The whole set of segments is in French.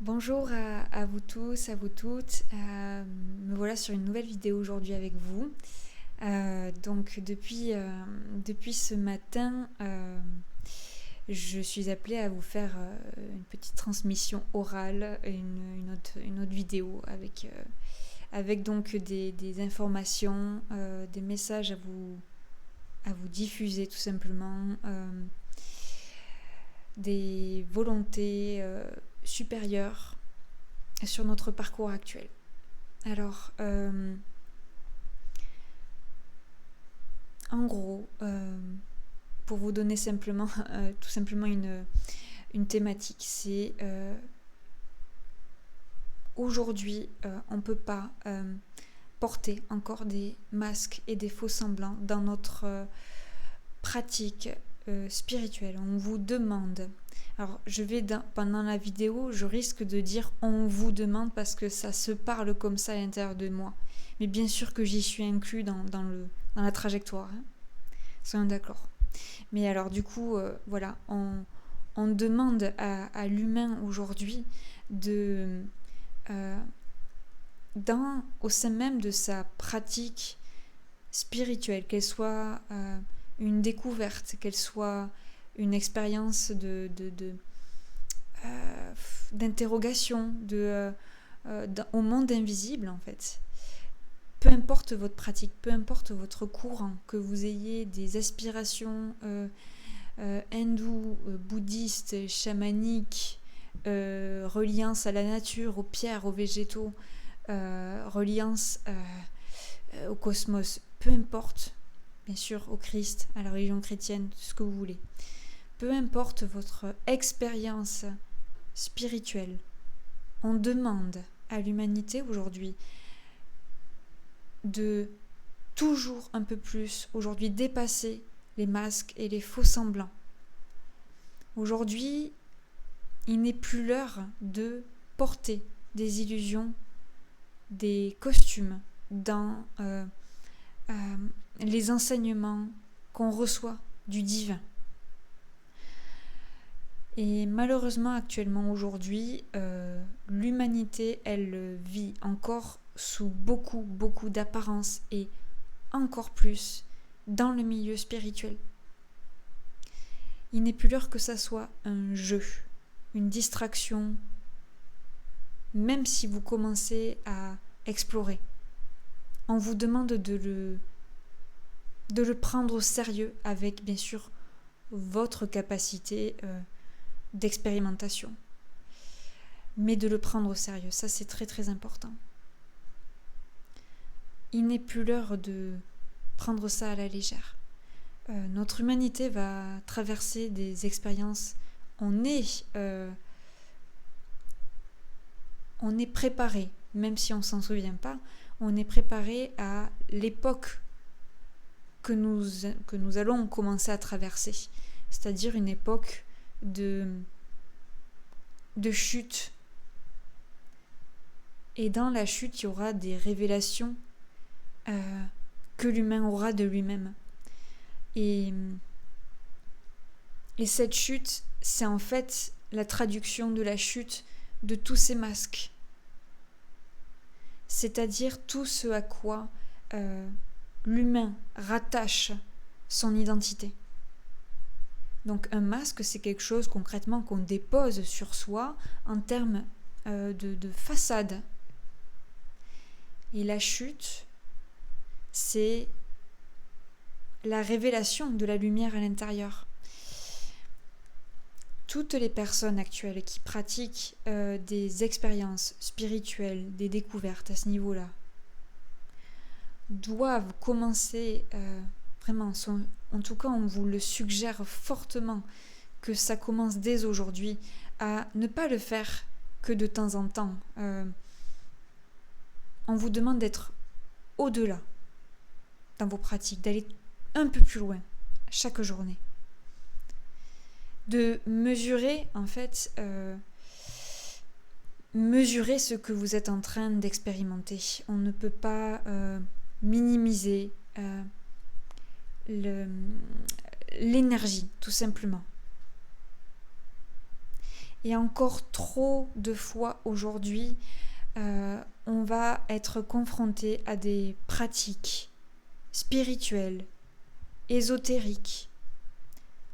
Bonjour à vous tous, à vous toutes. Me voilà sur une nouvelle vidéo aujourd'hui avec vous. Depuis ce matin, je suis appelée à vous faire une petite transmission orale, une autre vidéo avec donc des informations, des messages à vous diffuser tout simplement, des volontés supérieures sur notre parcours actuel. Alors, en gros, pour vous donner simplement, tout simplement une thématique, c'est aujourd'hui, on ne peut pas porter encore des masques et des faux semblants dans notre pratique spirituelle. On vous demande. Alors, pendant la vidéo, je risque de dire on vous demande parce que ça se parle comme ça à l'intérieur de moi. Mais bien sûr que j'y suis inclus dans la trajectoire. Hein. Soyons d'accord. Mais alors, du coup, voilà, on demande à l'humain aujourd'hui de, euh, au sein même de sa pratique spirituelle, qu'elle soit une découverte, qu'elle soit une expérience d'interrogation au monde invisible en fait. Peu importe votre pratique, peu importe votre courant, que vous ayez des aspirations hindoues, bouddhistes, chamaniques, reliance à la nature, aux pierres, aux végétaux, reliance au cosmos, peu importe, bien sûr au Christ, à la religion chrétienne, tout ce que vous voulez. Peu importe votre expérience spirituelle, on demande à l'humanité aujourd'hui de toujours un peu plus, aujourd'hui dépasser les masques et les faux semblants. Aujourd'hui, il n'est plus l'heure de porter des illusions, des costumes dans les enseignements qu'on reçoit du divin. Et malheureusement, actuellement, aujourd'hui, l'humanité, elle vit encore sous beaucoup d'apparences et encore plus dans le milieu spirituel. Il n'est plus l'heure que ça soit un jeu, une distraction, même si vous commencez à explorer. On vous demande de le prendre au sérieux avec, bien sûr, votre capacité d'expérimentation. Mais de le prendre au sérieux, ça c'est très important. Il n'est plus l'heure de prendre ça à la légère. Notre humanité va traverser des expériences. On est préparé, même si on ne s'en souvient pas, on est préparé à l'époque que nous allons commencer à traverser. C'est-à-dire une époque de chute. Et dans la chute, il y aura des révélations que l'humain aura de lui-même. Et cette chute, c'est en fait la traduction de la chute de tous ces masques. C'est-à-dire tout ce à quoi l'humain rattache son identité. Donc un masque, c'est quelque chose concrètement qu'on dépose sur soi en termes de façade. Et la chute, c'est la révélation de la lumière à l'intérieur. Toutes les personnes actuelles qui pratiquent des expériences spirituelles, des découvertes à ce niveau-là, doivent commencer vraiment, en tout cas on vous le suggère fortement, que ça commence dès aujourd'hui, à ne pas le faire que de temps en temps. On vous demande d'être au-delà dans vos pratiques, d'aller un peu plus loin chaque journée. De mesurer, en fait, mesurer ce que vous êtes en train d'expérimenter. On ne peut pas minimiser l'énergie, tout simplement. Et encore trop de fois aujourd'hui, on va être confronté à des pratiques spirituelles, ésotériques,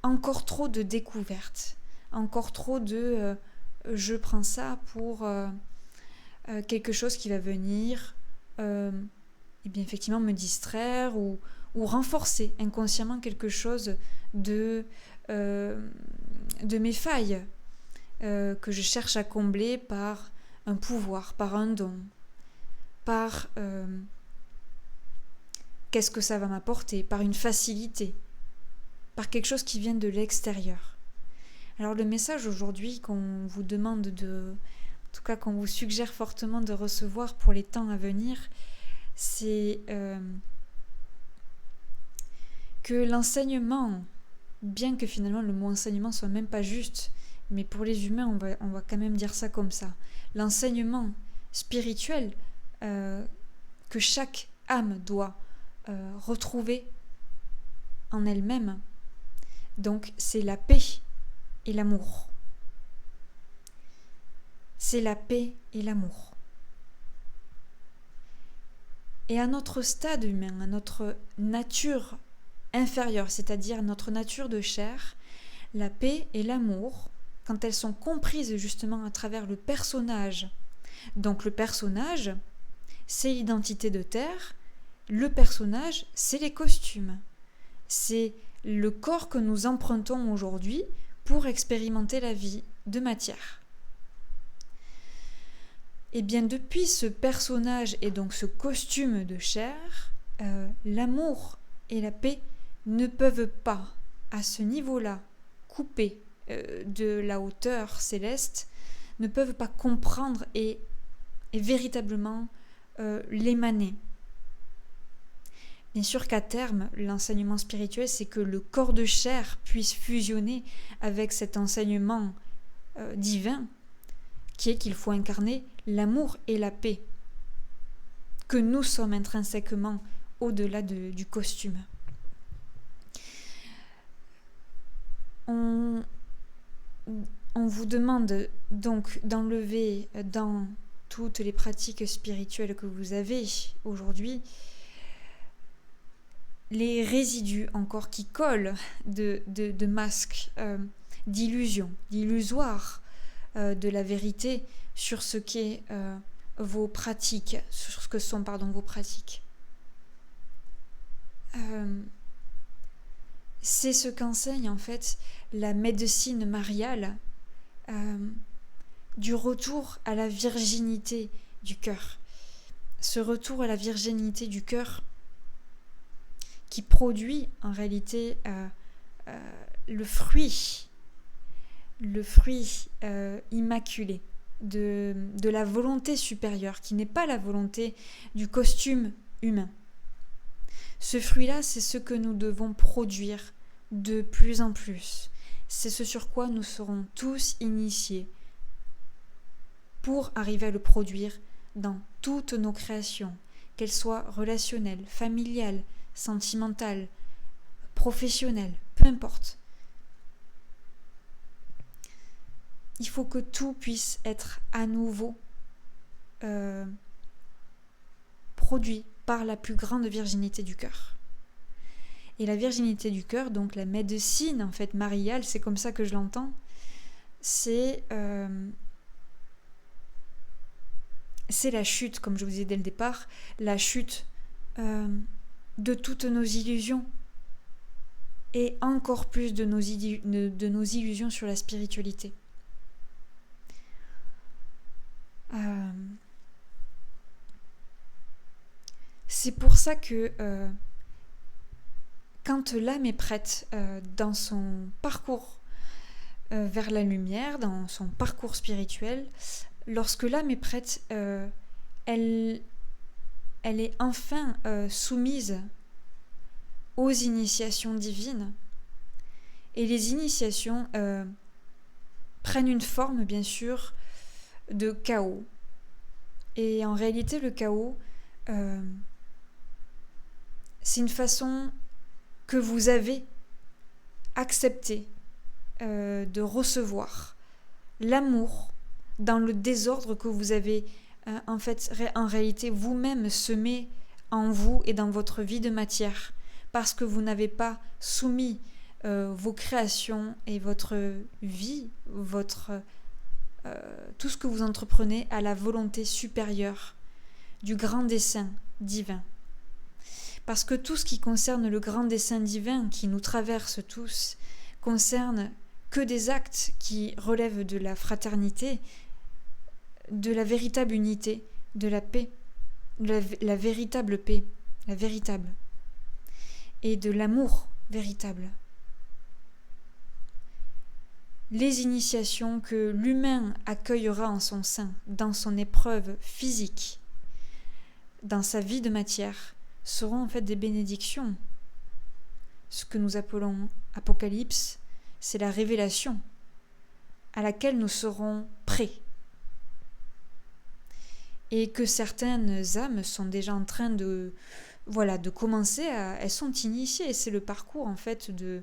encore trop de découvertes, encore trop de je prends ça pour quelque chose qui va venir et bien effectivement me distraire ou renforcer inconsciemment quelque chose de mes failles que je cherche à combler par un pouvoir, par un don, par qu'est-ce que ça va m'apporter, par une facilité, par quelque chose qui vient de l'extérieur. Alors le message aujourd'hui qu'on vous demande en tout cas qu'on vous suggère fortement de recevoir pour les temps à venir, c'est que l'enseignement, bien que finalement le mot enseignement soit même pas juste, mais pour les humains on va quand même dire ça comme ça, l'enseignement spirituel que chaque âme doit retrouver en elle-même, donc c'est la paix et l'amour. C'est la paix et l'amour. Et à notre stade humain, à notre nature inférieure, c'est-à-dire notre nature de chair, la paix et l'amour, quand elles sont comprises justement à travers le personnage, donc le personnage, c'est l'identité de terre, le personnage, c'est les costumes. C'est le corps que nous empruntons aujourd'hui pour expérimenter la vie de matière. Et bien depuis ce personnage et donc ce costume de chair, l'amour et la paix ne peuvent pas, à ce niveau-là, couper de la hauteur céleste, ne peuvent pas comprendre et véritablement l'émaner. Bien sûr qu'à terme, l'enseignement spirituel, c'est que le corps de chair puisse fusionner avec cet enseignement divin, qui est qu'il faut incarner l'amour et la paix, que nous sommes intrinsèquement au-delà du costume. On vous demande donc d'enlever dans toutes les pratiques spirituelles que vous avez aujourd'hui les résidus encore qui collent de masques, d'illusions, d'illusoires de la vérité sur ce qu'est vos pratiques, sur ce que sont vos pratiques. C'est ce qu'enseigne en fait la médecine mariale du retour à la virginité du cœur. Ce retour à la virginité du cœur qui produit en réalité le fruit immaculé de la volonté supérieure, qui n'est pas la volonté du costume humain. Ce fruit-là, c'est ce que nous devons produire de plus en plus. C'est ce sur quoi nous serons tous initiés pour arriver à le produire dans toutes nos créations, qu'elles soient relationnelles, familiales, sentimentales, professionnelles, peu importe. Il faut que tout puisse être à nouveau produit par la plus grande virginité du cœur. Et la virginité du cœur, donc la médecine en fait mariale, c'est comme ça que je l'entends, c'est la chute, comme je vous disais dès le départ, la chute de toutes nos illusions et encore plus de nos illusions sur la spiritualité. C'est pour ça que quand l'âme est prête dans son parcours vers la lumière, dans son parcours spirituel, lorsque l'âme est prête, elle est enfin soumise aux initiations divines. Et les initiations prennent une forme, bien sûr, de chaos. Et en réalité, le chaos, c'est une façon que vous avez accepté de recevoir l'amour dans le désordre que vous avez en réalité vous-même semé en vous et dans votre vie de matière, parce que vous n'avez pas soumis vos créations et votre vie, tout ce que vous entreprenez à la volonté supérieure du grand dessein divin. Parce que tout ce qui concerne le grand dessein divin qui nous traverse tous concerne que des actes qui relèvent de la fraternité, de la véritable unité, de la paix, la véritable paix, la véritable, et de l'amour véritable. Les initiations que l'humain accueillera en son sein, dans son épreuve physique, dans sa vie de matière, seront en fait des bénédictions. Ce que nous appelons Apocalypse, c'est la révélation à laquelle nous serons prêts. Et que certaines âmes sont déjà en train de commencer elles sont initiées. C'est le parcours en fait de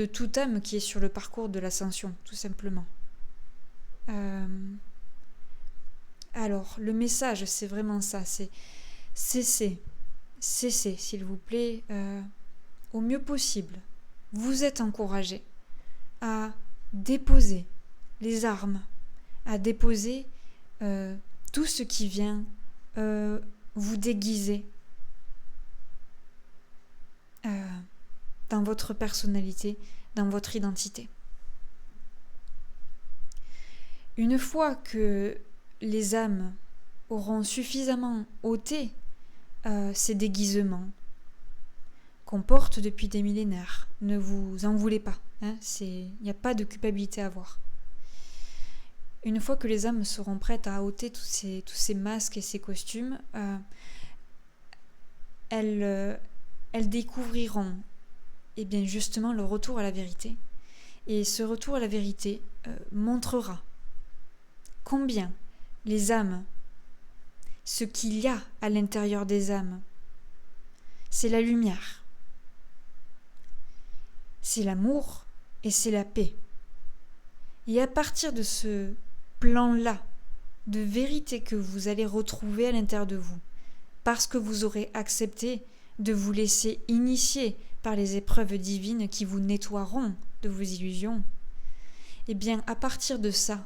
toute âme qui est sur le parcours de l'ascension, tout simplement. Alors, le message, c'est vraiment ça, c'est cessez, s'il vous plaît, au mieux possible. Vous êtes encouragés à déposer les armes, à déposer tout ce qui vient vous déguiser dans votre personnalité, dans votre identité. Une fois que les âmes auront suffisamment ôté ces déguisements qu'on porte depuis des millénaires, ne vous en voulez pas, il n'y a pas de culpabilité à avoir. Une fois que les âmes seront prêtes à ôter tous ces masques et ces costumes, elles découvriront justement le retour à la vérité. Et ce retour à la vérité montrera combien les âmes, ce qu'il y a à l'intérieur des âmes, c'est la lumière, c'est l'amour et c'est la paix. Et à partir de ce plan-là de vérité que vous allez retrouver à l'intérieur de vous, parce que vous aurez accepté de vous laisser initier par les épreuves divines qui vous nettoieront de vos illusions, à partir de ça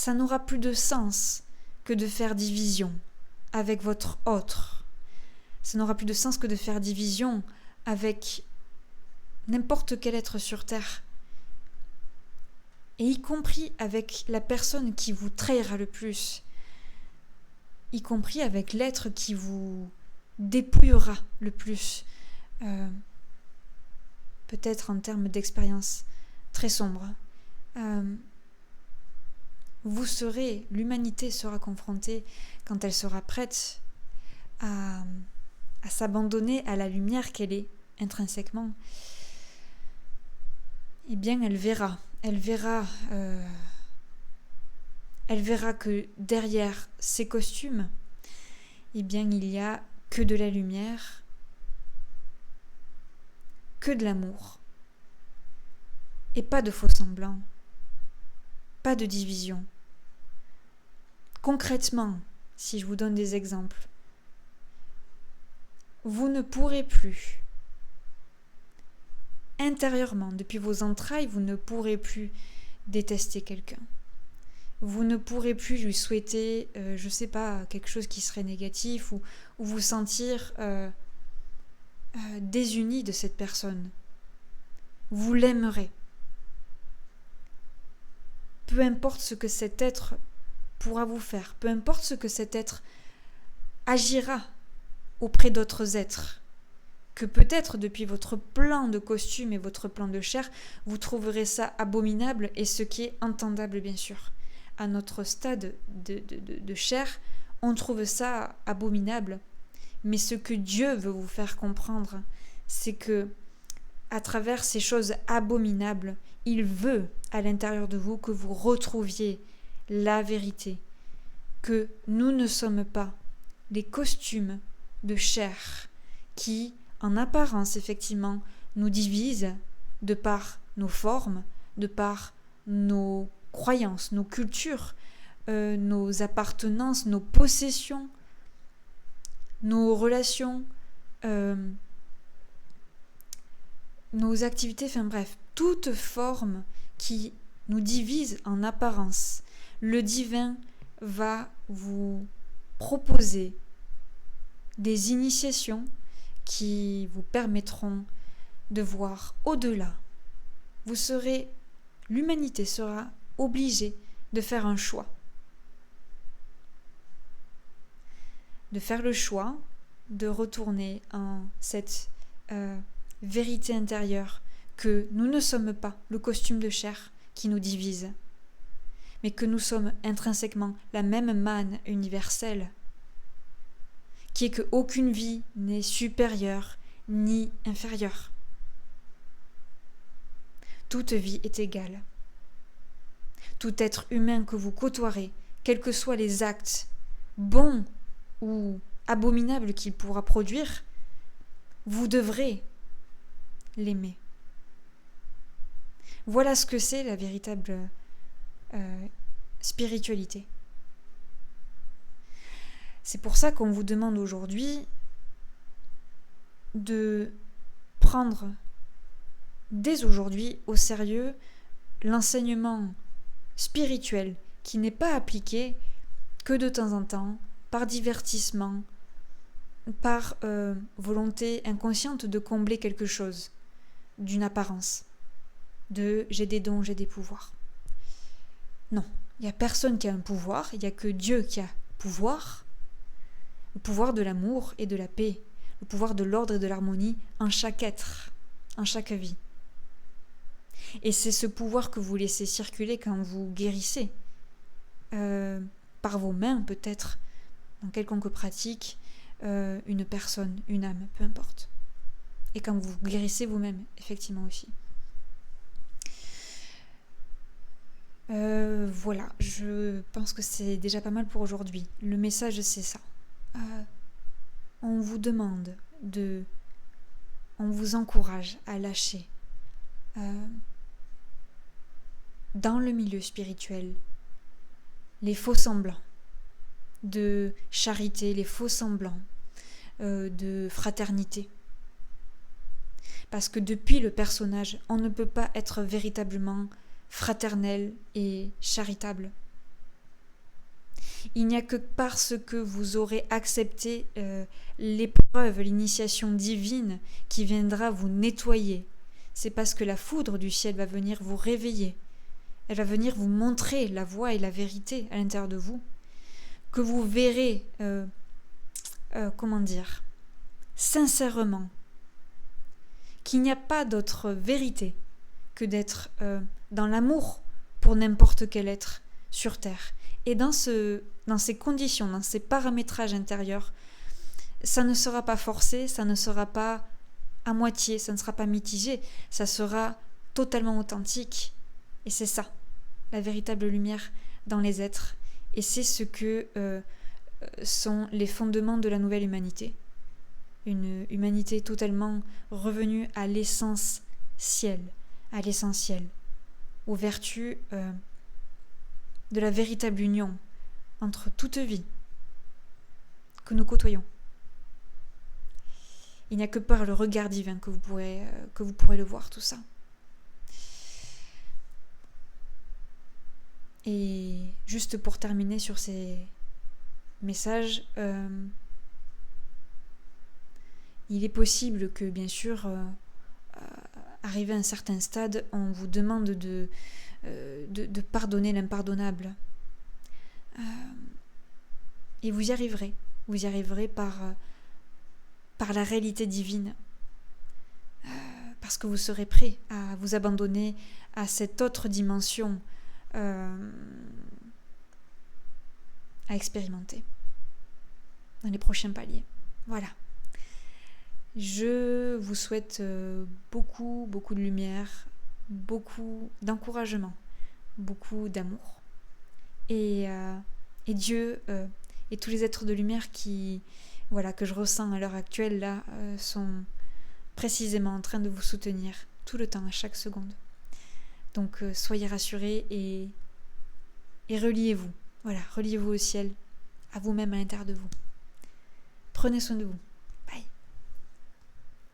n'aura plus de sens que de faire division avec votre autre. Ça n'aura plus de sens que de faire division avec n'importe quel être sur terre, et y compris avec la personne qui vous trahira le plus, y compris avec l'être qui vous dépouillera le plus, peut-être en termes d'expérience très sombre. L'humanité sera confrontée, quand elle sera prête à s'abandonner à la lumière qu'elle est intrinsèquement, elle verra que derrière ces costumes, il y a que de la lumière, que de l'amour, et pas de faux semblants, pas de division. Concrètement, si je vous donne des exemples, vous ne pourrez plus, intérieurement, depuis vos entrailles, vous ne pourrez plus détester quelqu'un. Vous ne pourrez plus lui souhaiter, quelque chose qui serait négatif, ou vous sentir désuni de cette personne. Vous l'aimerez. Peu importe ce que cet être pourra vous faire, peu importe ce que cet être agira auprès d'autres êtres, que peut-être depuis votre plan de costume et votre plan de chair, vous trouverez ça abominable, et ce qui est entendable bien sûr. À notre stade de chair, on trouve ça abominable. Mais ce que Dieu veut vous faire comprendre, c'est que à travers ces choses abominables, il veut à l'intérieur de vous que vous retrouviez la vérité, que nous ne sommes pas les costumes de chair qui, en apparence effectivement, nous divisent de par nos formes, de par nos croyances, nos cultures, nos appartenances, nos possessions, nos relations, nos activités, enfin bref, toute forme qui nous divise en apparence. Le divin va vous proposer des initiations qui vous permettront de voir au-delà. L'humanité sera obligée de faire un choix. De faire le choix de retourner en cette vérité intérieure que nous ne sommes pas le costume de chair qui nous divise, mais que nous sommes intrinsèquement la même manne universelle, qui est qu'aucune vie n'est supérieure ni inférieure. Toute vie est égale. Tout être humain que vous côtoierez, quels que soient les actes bons ou abominables qu'il pourra produire, vous devrez l'aimer. Voilà ce que c'est la véritable spiritualité. C'est pour ça qu'on vous demande aujourd'hui de prendre dès aujourd'hui au sérieux l'enseignement spirituel qui n'est pas appliqué que de temps en temps, par divertissement, par volonté inconsciente de combler quelque chose, d'une apparence, de j'ai des dons, j'ai des pouvoirs. Non, il n'y a personne qui a un pouvoir, il n'y a que Dieu qui a pouvoir, le pouvoir de l'amour et de la paix, le pouvoir de l'ordre et de l'harmonie en chaque être, en chaque vie. Et c'est ce pouvoir que vous laissez circuler quand vous guérissez, par vos mains peut-être, dans quelconque pratique, une personne, une âme, peu importe. Et quand vous guérissez vous-même, effectivement aussi. Voilà, je pense que c'est déjà pas mal pour aujourd'hui. Le message, c'est ça. On vous demande on vous encourage à lâcher dans le milieu spirituel les faux semblants de charité, les faux semblants de fraternité. Parce que depuis le personnage, on ne peut pas être véritablement fraternel et charitable. Il n'y a que parce que vous aurez accepté l'épreuve, l'initiation divine qui viendra vous nettoyer. C'est parce que la foudre du ciel va venir vous réveiller. Elle va venir vous montrer la voie et la vérité à l'intérieur de vous, que vous verrez, sincèrement, qu'il n'y a pas d'autre vérité que d'être dans l'amour pour n'importe quel être sur Terre. Et dans ces conditions, dans ces paramétrages intérieurs, ça ne sera pas forcé, ça ne sera pas à moitié, ça ne sera pas mitigé, ça sera totalement authentique. Et c'est ça, la véritable lumière dans les êtres. Et c'est ce que sont les fondements de la nouvelle humanité. Une humanité totalement revenue à l'essence ciel, à l'essentiel, aux vertus de la véritable union entre toute vie que nous côtoyons. Il n'y a que par le regard divin que vous pourrez le voir, tout ça. Et juste pour terminer sur ces messages, il est possible que, bien sûr, arrivé à un certain stade, on vous demande de pardonner l'impardonnable. Et vous y arriverez. Vous y arriverez par la réalité divine. Parce que vous serez prêt à vous abandonner à cette autre dimension à expérimenter dans les prochains paliers. Voilà. Je vous souhaite beaucoup de lumière, beaucoup d'encouragement, beaucoup d'amour. Et Dieu et tous les êtres de lumière que je ressens à l'heure actuelle là, sont précisément en train de vous soutenir tout le temps, à chaque seconde. Donc soyez rassurés et reliez-vous. Voilà, reliez-vous au ciel, à vous-même, à l'intérieur de vous. Prenez soin de vous.